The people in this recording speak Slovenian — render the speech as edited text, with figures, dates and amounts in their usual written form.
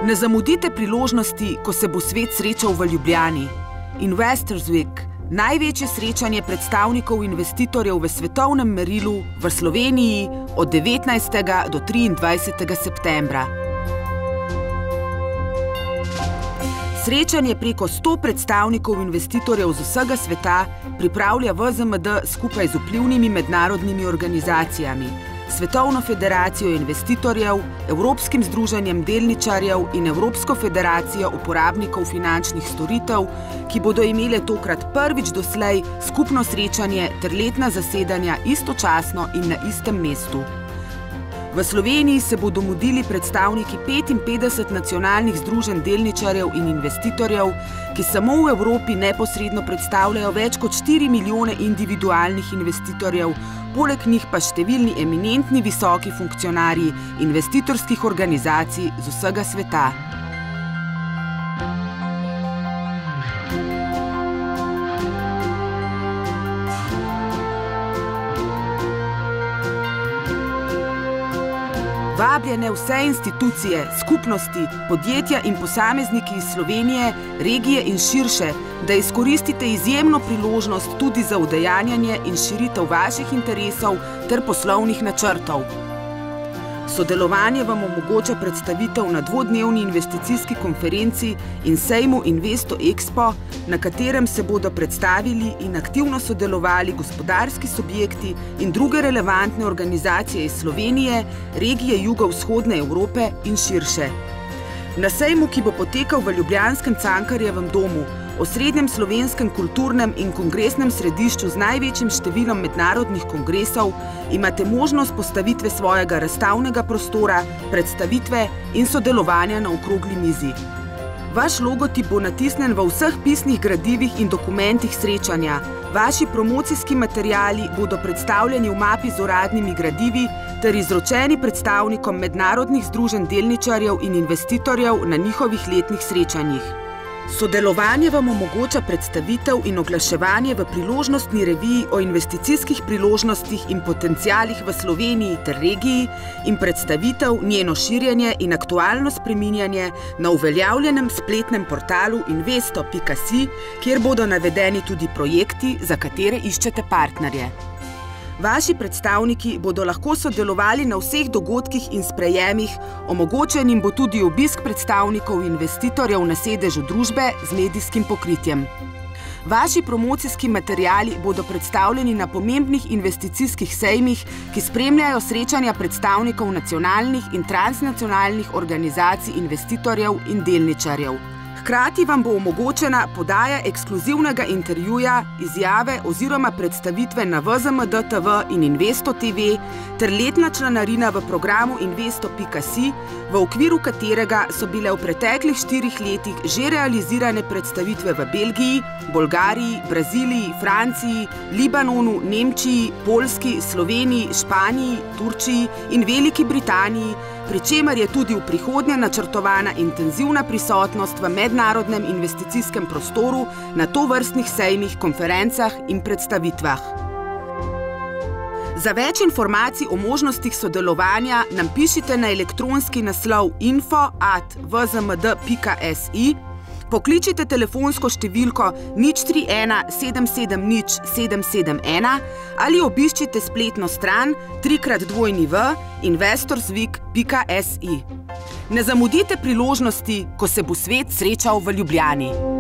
Ne zamudite priložnosti, ko se bo svet srečal v Ljubljani. Investors Week, največje srečanje predstavnikov investitorjev v svetovnem merilu v Sloveniji od 19. do 23. septembra. Srečanje preko 100 predstavnikov investitorjev z vsega sveta pripravlja VZMD skupaj z vplivnimi mednarodnimi organizacijami, Svetovno federacijo investitorjev, Evropskim združenjem delničarjev in Evropsko federacijo uporabnikov finančnih storitev, ki bodo imele tokrat prvič doslej skupno srečanje ter letna zasedanja istočasno in na istem mestu. V Sloveniji se bodo mudili predstavniki 55 nacionalnih združenj delničarjev in investitorjev, ki samo v Evropi neposredno predstavljajo več kot 4 milijone individualnih investitorjev, poleg njih pa številni eminentni visoki funkcionarji investitorskih organizacij z vsega sveta. Vabljene vse institucije, skupnosti, podjetja in posamezniki iz Slovenije, regije in širše, da izkoristite izjemno priložnost tudi za udejanjanje in širitev vaših interesov ter poslovnih načrtov. Sodelovanje vam omogoča predstavitev na dvodnevni investicijski konferenci in sejmu Investo Expo, na katerem se bodo predstavili in aktivno sodelovali gospodarski subjekti in druge relevantne organizacije iz Slovenije, regije jugovzhodne Evrope in širše. Na sejmu, ki bo potekal v ljubljanskem Cankarjevem domu, osrednjem slovenskem kulturnem in kongresnem središču z največjim številom mednarodnih kongresov, imate možnost postavitve svojega razstavnega prostora, predstavitve in sodelovanja na okrogli mizi. Vaš logotip bo natisnen v vseh pisnih gradivih in dokumentih srečanja. Vaši promocijski materiali bodo predstavljeni v mapi z uradnimi gradivi ter izročeni predstavnikom mednarodnih združenj delničarjev in investitorjev na njihovih letnih srečanjih. Sodelovanje vam omogoča predstavitev in oglaševanje v priložnostni reviji o investicijskih priložnostih in potencialih v Sloveniji ter regiji in predstavitev, njeno širjenje in aktualno spreminjanje na uveljavljenem spletnem portalu investo.si, kjer bodo navedeni tudi projekti, za katere iščete partnerje. Vaši predstavniki bodo lahko sodelovali na vseh dogodkih in sprejemih, omogočen jim bo tudi obisk predstavnikov investitorjev na sedežu družbe z medijskim pokritjem. Vaši promocijski materiali bodo predstavljeni na pomembnih investicijskih sejmih, ki spremljajo srečanja predstavnikov nacionalnih in transnacionalnih organizacij investitorjev in delničarjev. Hkrati vam bo omogočena podaja ekskluzivnega intervjuja, izjave oziroma predstavitve na VZMD TV in Investo TV ter letna članarina v programu investo.si, v okviru katerega so bile v preteklih 4 letih že realizirane predstavitve v Belgiji, Bolgariji, Braziliji, Franciji, Libanonu, Nemčiji, Poljski, Sloveniji, Španiji, Turčiji in Veliki Britaniji, pri čemer je tudi v prihodnje načrtovana intenzivna prisotnost v mednarodnem investicijskem prostoru na tovrstnih sejmih, konferencah in predstavitvah. Za več informacij o možnostih sodelovanja nam pišite na elektronski naslov info@vzmd.si, pokličite telefonsko številko 031 770 771 ali obiščite spletno stran www.investorsweek.si. Ne zamudite priložnosti, ko se bo svet srečal v Ljubljani.